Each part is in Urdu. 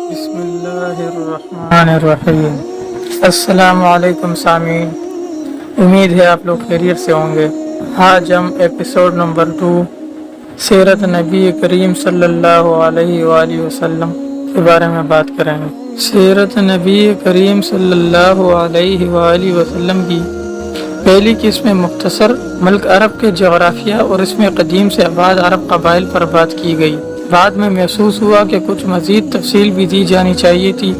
بسم اللہ الرحمن الرحیم۔ السلام علیکم سامعین، امید ہے آپ لوگ خیریت سے ہوں گے۔ آج ہم ایپیسوڈ نمبر 2 سیرت نبی کریم صلی اللہ علیہ وآلہ وسلم کے بارے میں بات کریں گے۔ سیرت نبی کریم صلی اللہ علیہ وآلہ وسلم کی پہلی قسم مختصر ملک عرب کے جغرافیہ اور اس میں قدیم سے آباد عرب قبائل پر بات کی گئی۔ بعد میں محسوس ہوا کہ کچھ مزید تفصیل بھی دی جانی چاہیے تھی،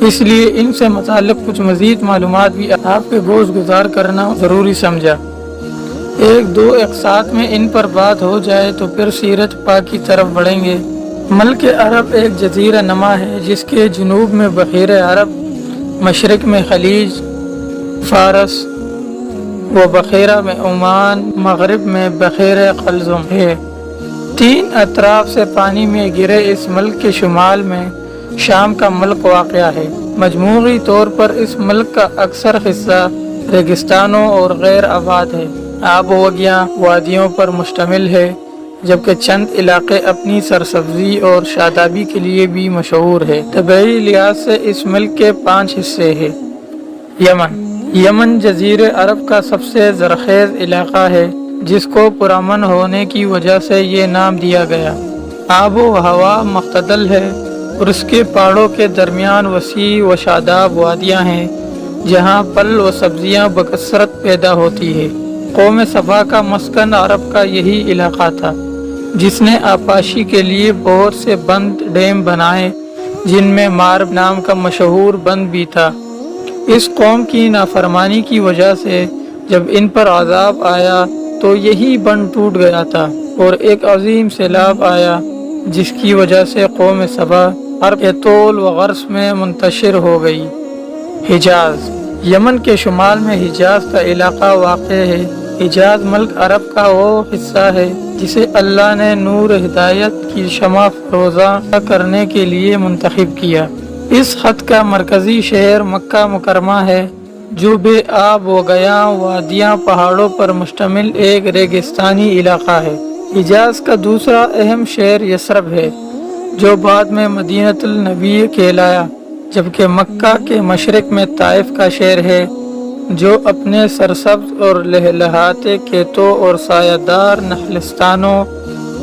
اس لیے ان سے متعلق کچھ مزید معلومات بھی آپ کے گوش گزار کرنا ضروری سمجھا۔ ایک دو اقساط میں ان پر بات ہو جائے تو پھر سیرت پاک کی طرف بڑھیں گے۔ ملک عرب ایک جزیرہ نما ہے جس کے جنوب میں بحیرہ عرب، مشرق میں خلیج فارس و بحیرہ میں عمان، مغرب میں بحیرہ قلزم ہے۔ 3 اطراف سے پانی میں گرے اس ملک کے شمال میں شام کا ملک واقع ہے۔ مجموعی طور پر اس ملک کا اکثر حصہ ریگستانوں اور غیر آباد ہے، آب وگیاں وادیوں پر مشتمل ہے، جبکہ چند علاقے اپنی سرسبزی اور شادابی کے لیے بھی مشہور ہے۔ طبعی لحاظ سے اس ملک کے 5 حصے ہیں۔ یمن جزیرہ عرب کا سب سے زرخیز علاقہ ہے، جس کو پرامن ہونے کی وجہ سے یہ نام دیا گیا۔ آب و ہوا معتدل ہے اور اس کے پہاڑوں کے درمیان وسیع و شاداب وادیاں ہیں جہاں پھل و سبزیاں بکثرت پیدا ہوتی ہے۔ قوم سبا کا مسکن عرب کا یہی علاقہ تھا، جس نے آبپاشی کے لیے بہت سے بند ڈیم بنائے، جن میں مارب نام کا مشہور بند بھی تھا۔ اس قوم کی نافرمانی کی وجہ سے جب ان پر عذاب آیا تو یہی بند ٹوٹ گیا تھا اور ایک عظیم سیلاب آیا، جس کی وجہ سے قوم سبا عرب کے طول و عرض میں منتشر ہو گئی۔ حجاز یمن کے شمال میں حجاز کا علاقہ واقع ہے۔ حجاز ملک عرب کا وہ حصہ ہے جسے اللہ نے نور ہدایت کی شمع فروزاں کرنے کے لیے منتخب کیا۔ اس خط کا مرکزی شہر مکہ مکرمہ ہے، جو بے آب و گیاں وادیاں پہاڑوں پر مشتمل ایک ریگستانی علاقہ ہے۔ حجاز کا دوسرا اہم شہر یثرب ہے، جو بعد میں مدینۃ النبی کہلایا، جبکہ مکہ کے مشرق میں طائف کا شہر ہے، جو اپنے سرسبز اور لہلہاتے کھیتوں اور سایہ دار نخلستانوں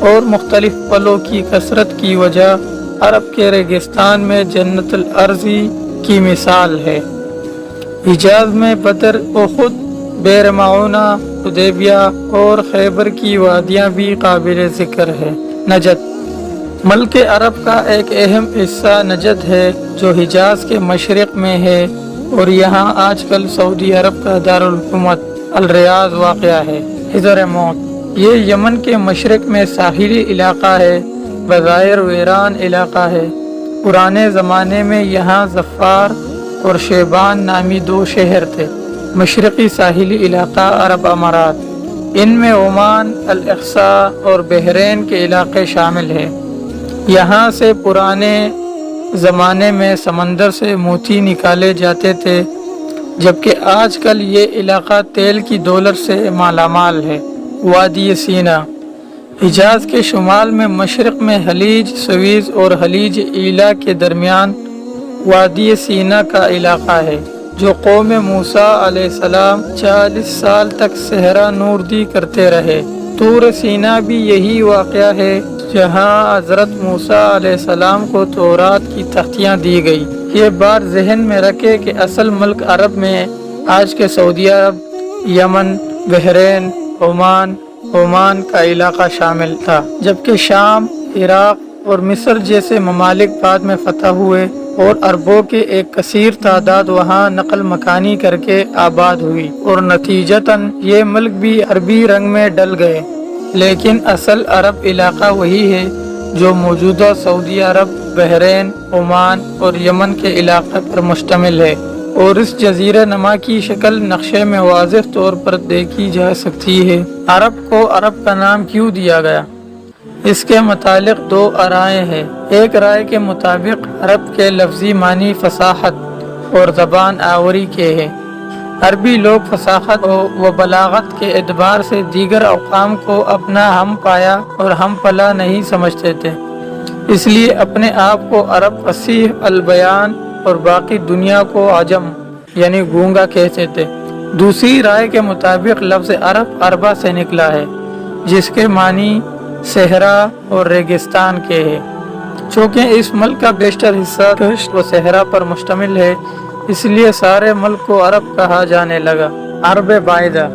اور مختلف پھلوں کی کثرت کی وجہ عرب کے ریگستان میں جنت الارضی کی مثال ہے۔ حجاز میں بدر، احد، بئر معونہ، حدیبیہ اور خیبر کی وادیاں بھی قابل ذکر ہے۔ نجد ملک عرب کا ایک اہم حصہ نجد ہے، جو حجاز کے مشرق میں ہے اور یہاں آج کل سعودی عرب کا دارالحکومت الریاض واقع ہے۔ حضر موت یہ یمن کے مشرق میں ساحلی علاقہ ہے، بظاہر ویران علاقہ ہے۔ پرانے زمانے میں یہاں ظفار اور شیبان نامی 2 شہر تھے۔ مشرقی ساحلی علاقہ عرب امارات، ان میں عمان، الاقصی اور بحرین کے علاقے شامل ہیں۔ یہاں سے پرانے زمانے میں سمندر سے موتی نکالے جاتے تھے، جبکہ آج کل یہ علاقہ تیل کی دولت سے مالا مال ہے۔ وادی سینا حجاز کے شمال میں مشرق میں خلیج سویز اور خلیج ایلا کے درمیان وادی سینا کا علاقہ ہے، جو قوم موسیٰ علیہ السلام 40 سال تک صحرا نوردی کرتے رہے۔ طور سینا بھی یہی واقعہ ہے جہاں حضرت موسیٰ علیہ السلام کو تورات کی تختیاں دی گئی۔ یہ بات ذہن میں رکھے کہ اصل ملک عرب میں آج کے سعودی عرب، یمن، بحرین، عمان کا علاقہ شامل تھا، جبکہ شام، عراق اور مصر جیسے ممالک بعد میں فتح ہوئے اور عربوں کے ایک کثیر تعداد وہاں نقل مکانی کر کے آباد ہوئی اور نتیجتاً یہ ملک بھی عربی رنگ میں ڈل گئے، لیکن اصل عرب علاقہ وہی ہے جو موجودہ سعودی عرب، بحرین، عمان اور یمن کے علاقے پر مشتمل ہے، اور اس جزیرہ نما کی شکل نقشے میں واضح طور پر دیکھی جا سکتی ہے۔ عرب کو عرب کا نام کیوں دیا گیا؟ اس کے متعلق 2 آرائیں ہیں۔ ایک رائے کے مطابق عرب کے لفظی معنی فصاحت اور زبان آوری کے ہیں۔ عربی لوگ فصاحت و بلاغت کے اعتبار سے دیگر اقوام کو اپنا ہم پایا اور ہم پلا نہیں سمجھتے تھے۔ اس لیے اپنے آپ کو عرب فصیح البیان اور باقی دنیا کو عجم یعنی گونگا کہتے تھے۔ دوسری رائے کے مطابق لفظ عرب عربہ سے نکلا ہے، جس کے معنی صحرا اور ریگستان کے ہے۔ چونکہ اس ملک کا بیشتر حصہ دشت و صحرا پر مشتمل ہے، اس لیے سارے ملک کو عرب کہا جانے لگا۔ عرب بعیدہ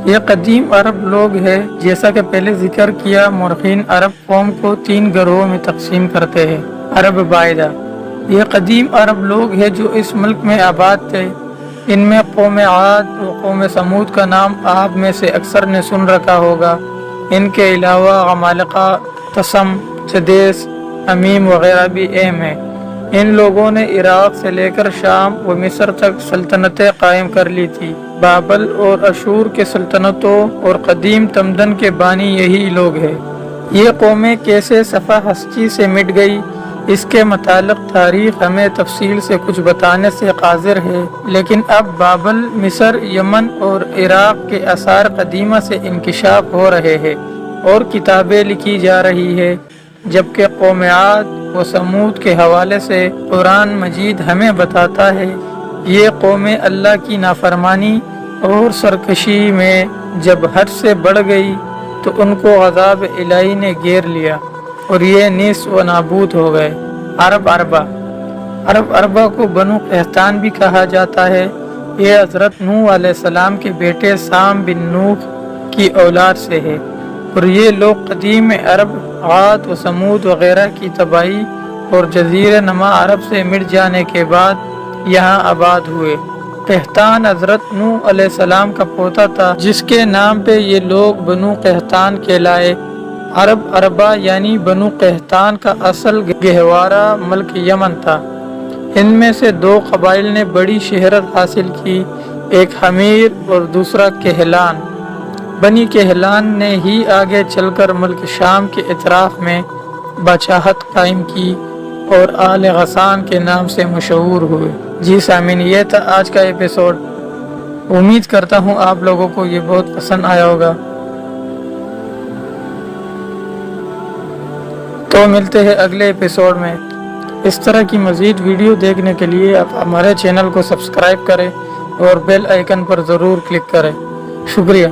یہ قدیم عرب لوگ ہیں۔ جیسا کہ پہلے ذکر کیا، مورخین عرب قوم کو 3 گروہوں میں تقسیم کرتے ہیں۔ عرب بعیدہ یہ قدیم عرب لوگ ہیں جو اس ملک میں آباد تھے۔ ان میں قوم عاد و قوم سمود کا نام آپ میں سے اکثر نے سن رکھا ہوگا۔ ان کے علاوہ عمالقہ، تسم، چدیس، امیم وغیرہ بھی اہم ہیں۔ ان لوگوں نے عراق سے لے کر شام و مصر تک سلطنتیں قائم کر لی تھی۔ بابل اور اشور کے سلطنتوں اور قدیم تمدن کے بانی یہی لوگ ہیں۔ یہ قومیں کیسے صفحہ ہستی سے مٹ گئی، اس کے متعلق تاریخ ہمیں تفصیل سے کچھ بتانے سے قاصر ہے، لیکن اب بابل، مصر، یمن اور عراق کے آثار قدیمہ سے انکشاف ہو رہے ہیں اور کتابیں لکھی جا رہی ہے، جبکہ قوم عاد و سمود کے حوالے سے قرآن مجید ہمیں بتاتا ہے یہ قومیں اللہ کی نافرمانی اور سرکشی میں جب حد سے بڑھ گئی تو ان کو عذاب الہی نے گھیر لیا اور یہ نیست و نابود ہو گئے۔ عرب عربہ عرب عربہ کو بنو قحطان بھی کہا جاتا ہے۔ یہ حضرت نوح علیہ السلام کے بیٹے سام بن نوح کی اولاد سے ہے اور یہ لوگ قدیم عرب، عاد و سمود وغیرہ کی تباہی اور جزیرہ نما عرب سے مٹ جانے کے بعد یہاں آباد ہوئے۔ قحطان حضرت نوح علیہ السلام کا پوتا تھا، جس کے نام پہ یہ لوگ بنو قحطان کہلائے۔ عرب عربہ یعنی بنو قحطان کا اصل گہوارہ ملک یمن تھا۔ ان میں سے 2 قبائل نے بڑی شہرت حاصل کی، ایک حمیر اور دوسرا کہلان۔ بنی کہلان نے ہی آگے چل کر ملک شام کے اطراف میں بادشاہت قائم کی اور آل غسان کے نام سے مشہور ہوئے۔ جی سامعین، یہ تھا آج کا ایپیسوڈ۔ امید کرتا ہوں آپ لوگوں کو یہ بہت پسند آیا ہوگا۔ تو ملتے ہیں اگلے ایپیسوڈ میں۔ اس طرح کی مزید ویڈیو دیکھنے کے لیے آپ ہمارے چینل کو سبسکرائب کریں اور بیل آئیکن پر ضرور کلک کریں۔ شکریہ۔